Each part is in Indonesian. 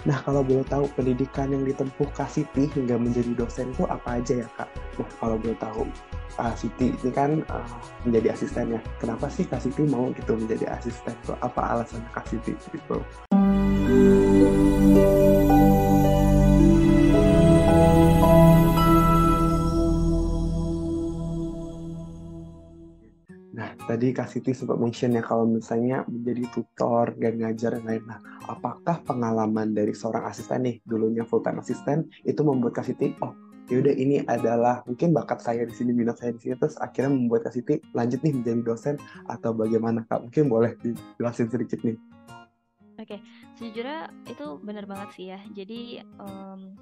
Nah, kalau boleh tahu pendidikan yang ditempuh Kak Siti hingga menjadi dosen itu apa aja ya, Kak? Nah, kalau boleh tahu, Kak Siti ini kan menjadi asistennya. Kenapa sih Kak Siti mau gitu menjadi asisten? Itu apa alasan Kak Siti gitu? Nah, tadi Kak Siti sempat mention ya kalau misalnya menjadi tutor dan ngajar yang lain. Nah, apakah pengalaman dari seorang asisten nih, dulunya full time asisten, itu membuat Kak Siti, oh, yaudah ini adalah mungkin bakat saya di sini, minat saya di sini, terus akhirnya membuat Kak Siti lanjut nih menjadi dosen atau bagaimana Kak? Mungkin boleh dijelasin sedikit nih. Oke, sejujurnya itu benar banget sih ya. Jadi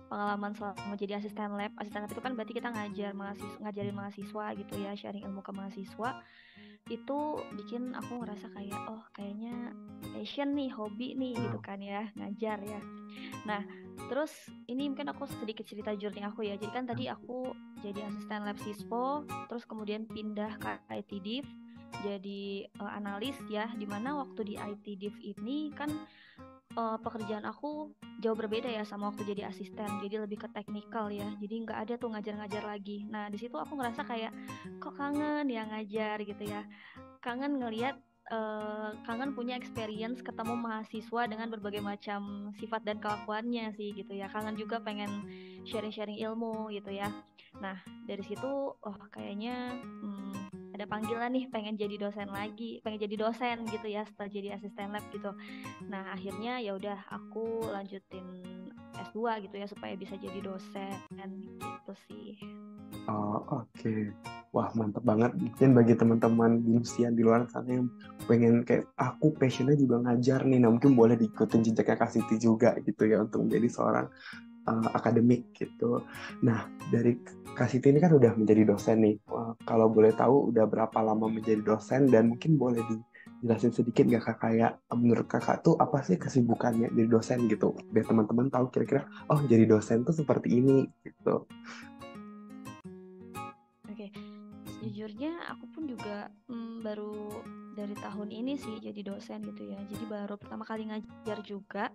pengalaman selama jadi asisten lab itu kan berarti kita ngajarin mahasiswa gitu ya, sharing ilmu ke mahasiswa. Itu bikin aku ngerasa kayak, oh kayaknya passion nih, hobi nih gitu Wow. kan ya, ngajar ya. Nah, terus ini mungkin aku sedikit cerita journey aku ya. Jadi kan tadi aku jadi asisten lab sispo, terus kemudian pindah ke IT Div jadi analis ya, dimana waktu di IT Div ini kan pekerjaan aku jauh berbeda ya sama waktu jadi asisten, jadi lebih ke teknikal ya, jadi nggak ada tuh ngajar-ngajar lagi. Nah di situ aku ngerasa kayak kok kangen ya ngajar gitu ya, kangen ngelihat kangen punya experience ketemu mahasiswa dengan berbagai macam sifat dan kelakuannya sih gitu ya, kangen juga pengen sharing-sharing ilmu gitu ya. Nah dari situ oh kayaknya ada panggilan nih pengen jadi dosen lagi, pengen jadi dosen gitu ya setelah jadi asisten lab gitu. Nah, akhirnya ya udah aku lanjutin S2 gitu ya supaya bisa jadi dosen gitu sih. Oh, oke. Wah, mantap banget. Mungkin bagi teman-teman Binus di luar sana yang pengen kayak aku passionnya juga ngajar nih, nah mungkin boleh diikutin jejaknya Kak Siti juga gitu ya untuk menjadi seorang akademik gitu. Nah, dari Kak Siti ini kan udah menjadi dosen nih. Wah, kalau boleh tahu udah berapa lama menjadi dosen dan mungkin boleh dijelasin sedikit nggak Kak kayak menurut Kakak tuh apa sih kesibukannya jadi dosen gitu? Biar teman-teman tahu kira-kira oh jadi dosen tuh seperti ini gitu. Oke, sejujurnya aku pun juga baru dari tahun ini sih jadi dosen gitu ya. Jadi baru pertama kali ngajar juga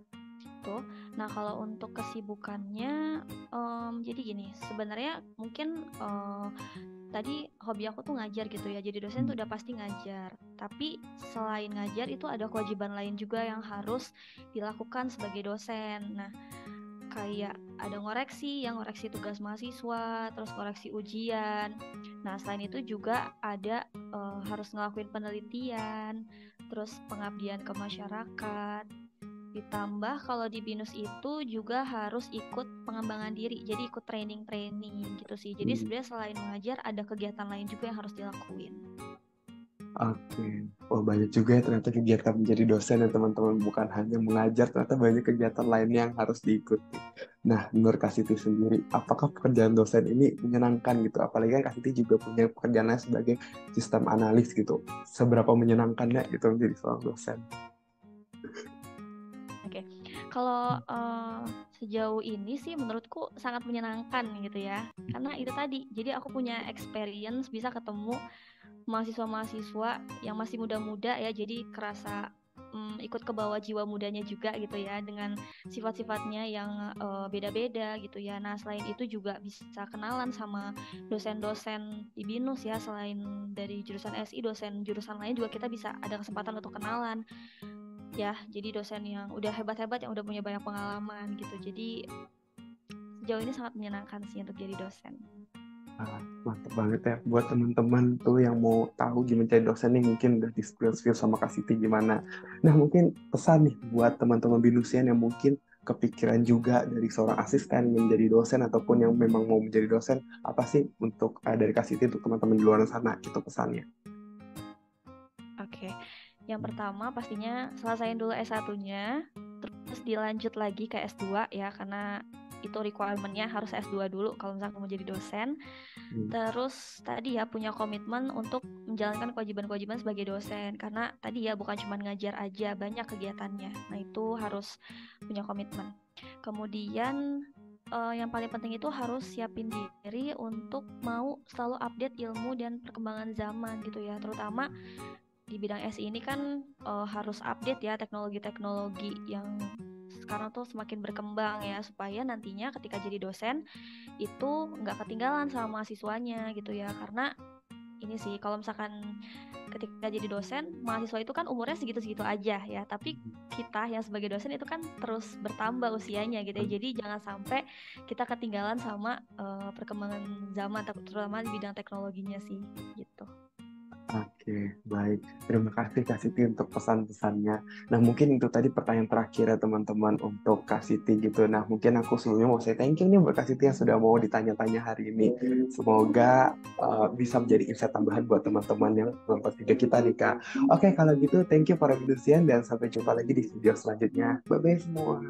tuh. Nah, kalau untuk kesibukannya jadi gini, sebenarnya mungkin tadi hobi aku tuh ngajar gitu ya. Jadi dosen tuh udah pasti ngajar. Tapi selain ngajar itu ada kewajiban lain juga yang harus dilakukan sebagai dosen. Nah, kayak ada ngoreksi, yang ngoreksi tugas mahasiswa, terus ngoreksi ujian. Nah, selain itu juga ada harus ngelakuin penelitian, terus pengabdian ke masyarakat. Ditambah kalau di BINUS itu juga harus ikut pengembangan diri, jadi ikut training-training gitu sih. Jadi Hmm. sebenarnya selain mengajar ada kegiatan lain juga yang harus dilakuin. Oke, wah banyak juga ya ternyata kegiatan menjadi dosen ya teman-teman, bukan hanya mengajar, ternyata banyak kegiatan lain yang harus diikuti. Nah, menurut Kak Siti sendiri, apakah pekerjaan dosen ini menyenangkan gitu? Apalagi kan Kak Siti juga punya pekerjaan lain sebagai sistem analis gitu. Seberapa menyenangkannya gitu menjadi seorang dosen? Oke, kalau sejauh ini sih menurutku sangat menyenangkan gitu ya. Karena itu tadi, jadi aku punya experience bisa ketemu mahasiswa-mahasiswa yang masih muda-muda ya, jadi kerasa ikut ke bawah jiwa mudanya juga gitu ya, dengan sifat-sifatnya yang beda-beda gitu ya. Nah selain itu juga bisa kenalan sama dosen-dosen di BINUS ya, selain dari jurusan SI, dosen jurusan lain juga kita bisa ada kesempatan untuk kenalan ya. Jadi dosen yang udah hebat-hebat, yang udah punya banyak pengalaman gitu. Jadi sejauh ini sangat menyenangkan sih untuk jadi dosen. Ah, mantap banget ya buat teman-teman tuh yang mau tahu gimana jadi dosen nih mungkin udah di spill-spill sama Kak Siti gimana. Nah mungkin pesan nih buat teman-teman binusian yang mungkin kepikiran juga dari seorang asisten menjadi dosen ataupun yang memang mau menjadi dosen apa sih untuk dari Kak Siti untuk teman-teman di luar sana gitu pesannya. Oke, yang pertama pastinya selesaiin dulu S1-nya, terus dilanjut lagi ke S2 ya, karena itu requirement-nya harus S2 dulu kalau misalnya mau jadi dosen. Hmm. Terus tadi ya punya komitmen untuk menjalankan kewajiban-kewajiban sebagai dosen, karena tadi ya bukan cuma ngajar aja, banyak kegiatannya. Nah itu harus punya komitmen. Kemudian yang paling penting itu harus siapin diri untuk mau selalu update ilmu dan perkembangan zaman gitu ya, terutama di bidang SI ini kan harus update ya teknologi-teknologi yang sekarang tuh semakin berkembang ya, supaya nantinya ketika jadi dosen itu nggak ketinggalan sama mahasiswanya gitu ya. Karena ini sih, kalau misalkan ketika jadi dosen, mahasiswa itu kan umurnya segitu-segitu aja ya, tapi kita yang sebagai dosen itu kan terus bertambah usianya gitu ya. Jadi jangan sampai kita ketinggalan sama perkembangan zaman, terutama di bidang teknologinya sih gitu. Oke, baik. Terima kasih Kak Siti untuk pesan-pesannya. Nah, mungkin itu tadi pertanyaan terakhir ya teman-teman untuk Kak Siti gitu. Nah, mungkin aku sebelumnya mau say thank you nih buat Kak Siti yang sudah mau ditanya-tanya hari ini. Semoga bisa menjadi insight tambahan buat teman-teman yang nonton video kita nih Kak. Oke, kalau gitu thank you para musician dan sampai jumpa lagi di video selanjutnya. Bye-bye semua.